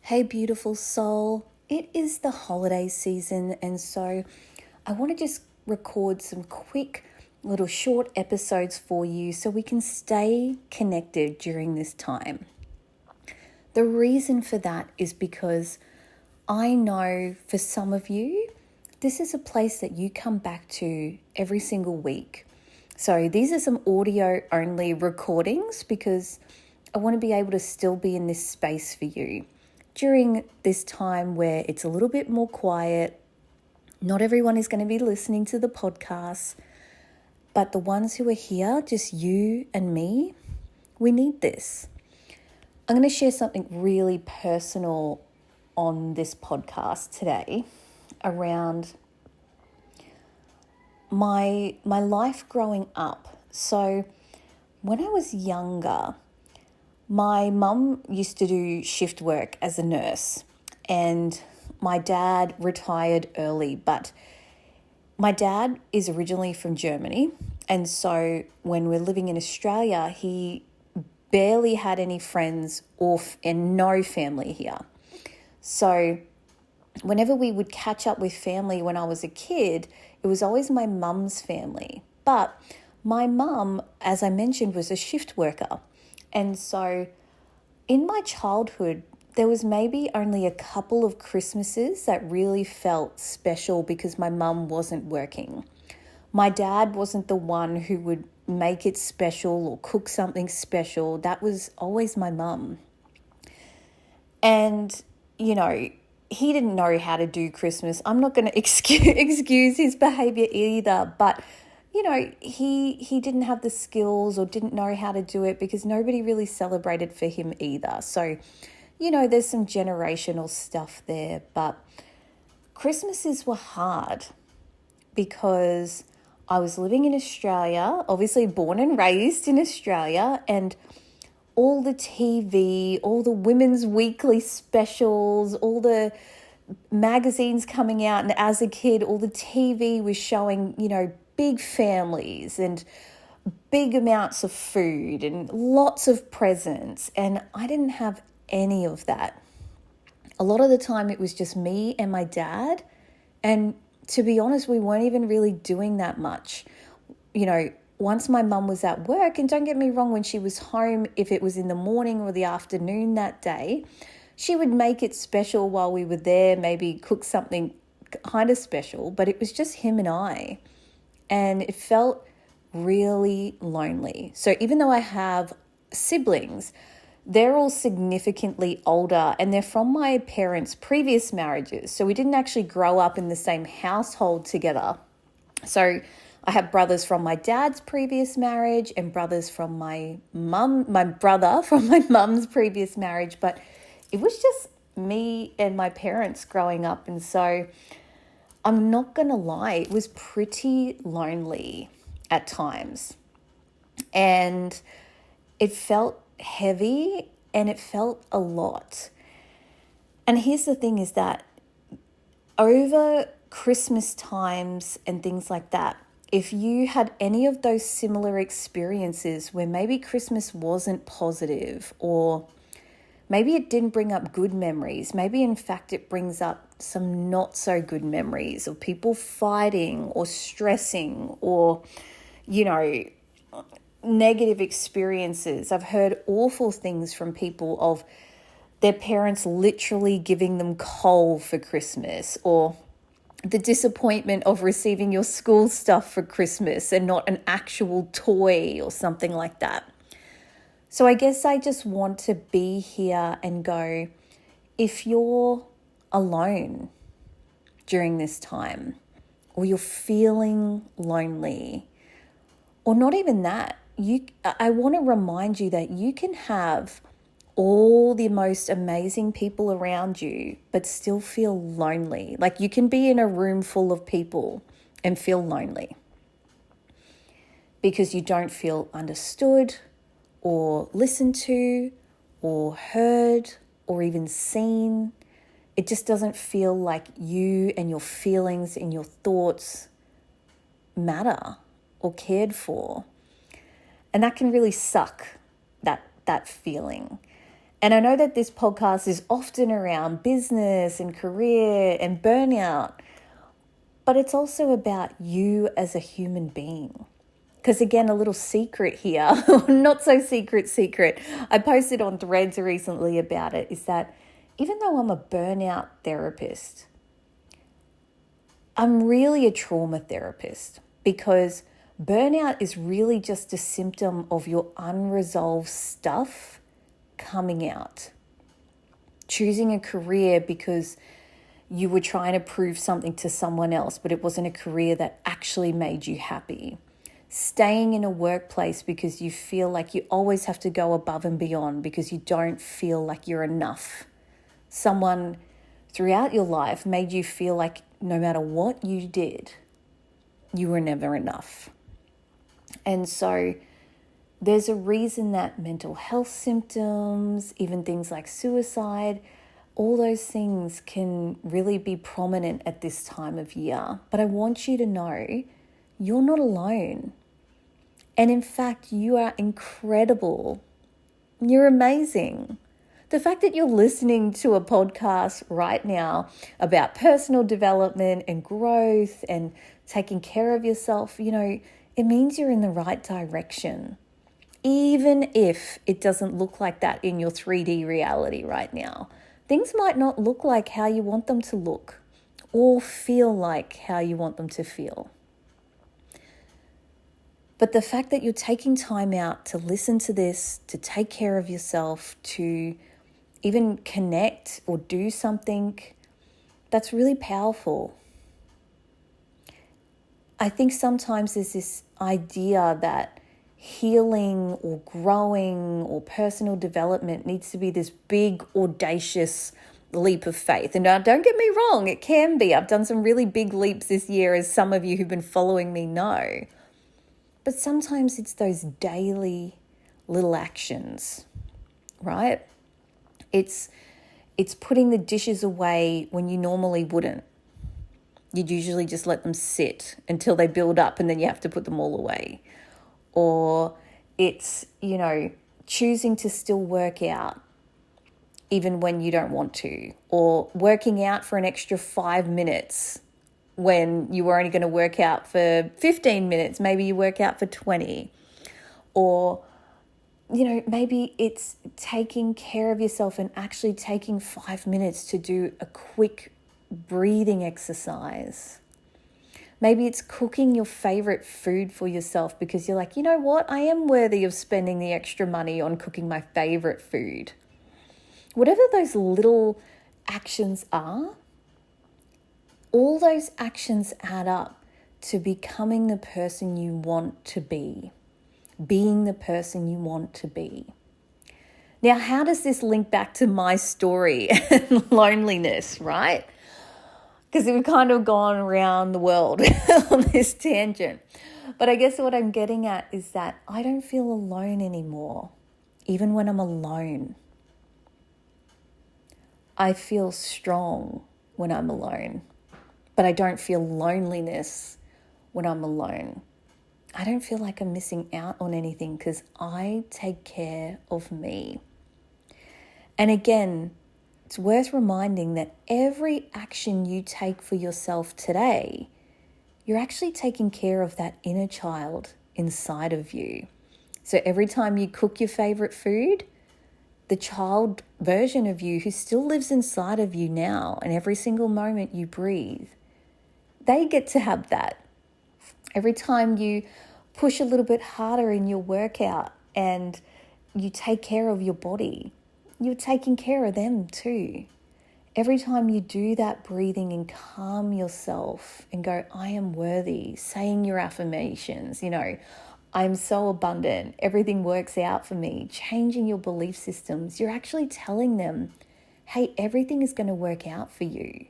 Hey, beautiful soul. It is the holiday season, and so I want to just record some quick little short episodes for you so we can stay connected during this time. The reason for that is because I know for some of you, this is a place that you come back to every single week. So these are some audio only recordings because I want to be able to still be in this space for you during this time where it's a little bit more quiet. Not everyone is going to be listening to the podcast, but the ones who are here, just you and me, we need this. I'm going to share something really personal on this podcast today around my life growing up. So when I was younger, my mum used to do shift work as a nurse, and my dad retired early, but my dad is originally from Germany, and so when we're living in Australia, he barely had any friends and no family here. So whenever we would catch up with family when I was a kid, it was always my mum's family. But my mum, as I mentioned, was a shift worker. And so in my childhood, there was maybe only a couple of Christmases that really felt special because my mum wasn't working. My dad wasn't the one who would make it special or cook something special. That was always my mum. And, he didn't know how to do Christmas. I'm not going to excuse his behavior either, but he didn't have the skills or didn't know how to do it because nobody really celebrated for him either. So, there's some generational stuff there, but Christmases were hard because I was living in Australia, obviously born and raised in Australia, and all the TV, all the women's weekly specials, all the magazines coming out. And as a kid, all the TV was showing, big families and big amounts of food and lots of presents. And I didn't have any of that. A lot of the time it was just me and my dad. And to be honest, we weren't even really doing that much. Once my mum was at work, and don't get me wrong, when she was home, if it was in the morning or the afternoon that day, she would make it special while we were there, maybe cook something kind of special, but it was just him and I. And it felt really lonely. So even though I have siblings, they're all significantly older and they're from my parents' previous marriages. So we didn't actually grow up in the same household together. So I have brothers from my dad's previous marriage and brothers from my brother from my mum's previous marriage, but it was just me and my parents growing up. And so I'm not going to lie, it was pretty lonely at times. And it felt heavy and it felt a lot. And here's the thing is that over Christmas times and things like that, if you had any of those similar experiences where maybe Christmas wasn't positive or maybe it didn't bring up good memories, maybe in fact it brings up some not so good memories of people fighting or stressing or, negative experiences. I've heard awful things from people of their parents literally giving them coal for Christmas, or the disappointment of receiving your school stuff for Christmas and not an actual toy or something like that. So I guess I just want to be here and go, if you're alone during this time, or you're feeling lonely, or not even that, I want to remind you that you can have all the most amazing people around you, but still feel lonely. Like you can be in a room full of people and feel lonely because you don't feel understood or listened to or heard or even seen. It just doesn't feel like you and your feelings and your thoughts matter or cared for. And that can really suck, that feeling. And I know that this podcast is often around business and career and burnout, but it's also about you as a human being. Because again, a little secret here, not so secret. I posted on Threads recently about it, is that even though I'm a burnout therapist, I'm really a trauma therapist, because burnout is really just a symptom of your unresolved stuff coming out. Choosing a career because you were trying to prove something to someone else, but it wasn't a career that actually made you happy. Staying in a workplace because you feel like you always have to go above and beyond because you don't feel like you're enough. Someone throughout your life made you feel like no matter what you did, you were never enough. And so there's a reason that mental health symptoms, even things like suicide, all those things can really be prominent at this time of year. But I want you to know you're not alone. And in fact, you are incredible. You're amazing. The fact that you're listening to a podcast right now about personal development and growth and taking care of yourself, it means you're in the right direction. Even if it doesn't look like that in your 3D reality right now. Things might not look like how you want them to look or feel like how you want them to feel. But the fact that you're taking time out to listen to this, to take care of yourself, to even connect or do something, that's really powerful. I think sometimes there's this idea that healing or growing or personal development needs to be this big, audacious leap of faith. And now, don't get me wrong, it can be. I've done some really big leaps this year, as some of you who've been following me know. But sometimes it's those daily little actions, right? It's putting the dishes away when you normally wouldn't. You'd usually just let them sit until they build up and then you have to put them all away. Or it's, choosing to still work out even when you don't want to. Or working out for an extra 5 minutes when you were only going to work out for 15 minutes. Maybe you work out for 20. Or maybe it's taking care of yourself and actually taking 5 minutes to do a quick breathing exercise. Maybe it's cooking your favorite food for yourself because you're like, you know what? I am worthy of spending the extra money on cooking my favorite food. Whatever those little actions are, all those actions add up to becoming the person you want to be. Being the person you want to be. Now, how does this link back to my story and loneliness, right? Because we've kind of gone around the world on this tangent. But I guess what I'm getting at is that I don't feel alone anymore, even when I'm alone. I feel strong when I'm alone, but I don't feel loneliness when I'm alone. I don't feel like I'm missing out on anything because I take care of me. And again, it's worth reminding that every action you take for yourself today, you're actually taking care of that inner child inside of you. So every time you cook your favorite food, the child version of you who still lives inside of you now, and every single moment you breathe, they get to have that. Every time you push a little bit harder in your workout and you take care of your body, you're taking care of them too. Every time you do that breathing and calm yourself and go, I am worthy, saying your affirmations, I'm so abundant, everything works out for me, changing your belief systems, you're actually telling them, hey, everything is going to work out for you.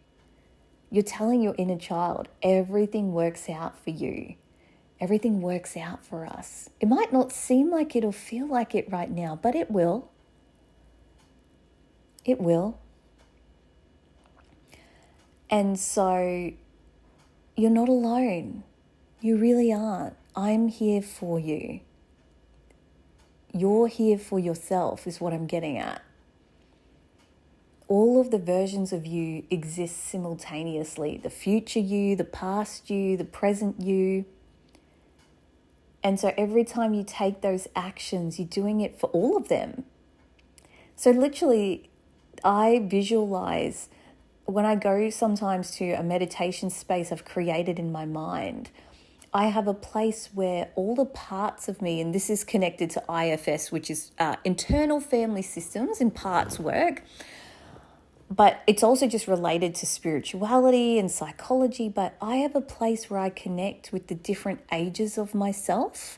You're telling your inner child, everything works out for you. Everything works out for us. It might not seem like it or feel like it right now, but it will. It will. And so you're not alone. You really aren't. I'm here for you. You're here for yourself is what I'm getting at. all of the versions of you exist simultaneously. The future you, the past you, the present you. And so every time you take those actions, you're doing it for all of them. So literally, I visualize when I go sometimes to a meditation space I've created in my mind, I have a place where all the parts of me, and this is connected to IFS, which is internal family systems and parts work, but it's also just related to spirituality and psychology. But I have a place where I connect with the different ages of myself.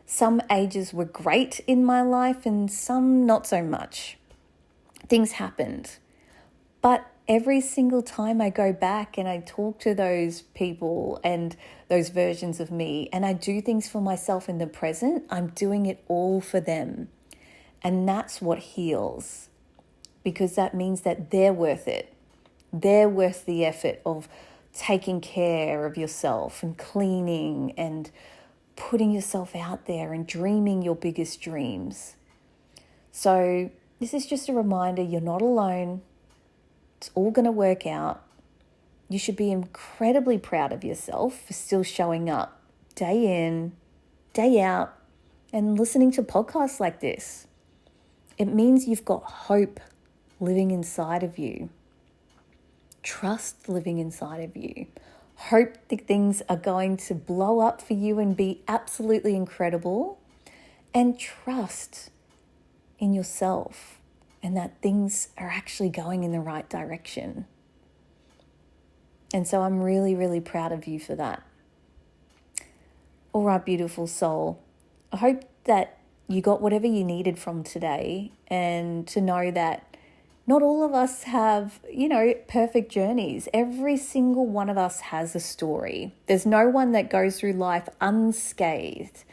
Some ages were great in my life and some not so much. Things happened. But every single time I go back and I talk to those people and those versions of me, and I do things for myself in the present, I'm doing it all for them. And that's what heals, because that means that they're worth it. They're worth the effort of taking care of yourself and cleaning and putting yourself out there and dreaming your biggest dreams. So this is just a reminder, you're not alone. It's all going to work out. You should be incredibly proud of yourself for still showing up day in, day out, and listening to podcasts like this. It means you've got hope living inside of you. Trust living inside of you. Hope that things are going to blow up for you and be absolutely incredible. And trust in yourself and that things are actually going in the right direction. And so I'm really, really proud of you for that. All right, beautiful soul. I hope that you got whatever you needed from today, and to know that not all of us have, perfect journeys. Every single one of us has a story. There's no one that goes through life unscathed.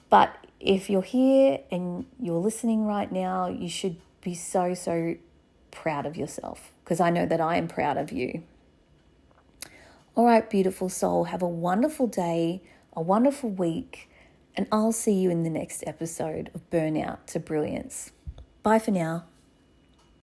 But if you're here and you're listening right now, you should be so, so proud of yourself, because I know that I am proud of you. All right, beautiful soul, have a wonderful day, a wonderful week, and I'll see you in the next episode of Burnout to Brilliance. Bye for now.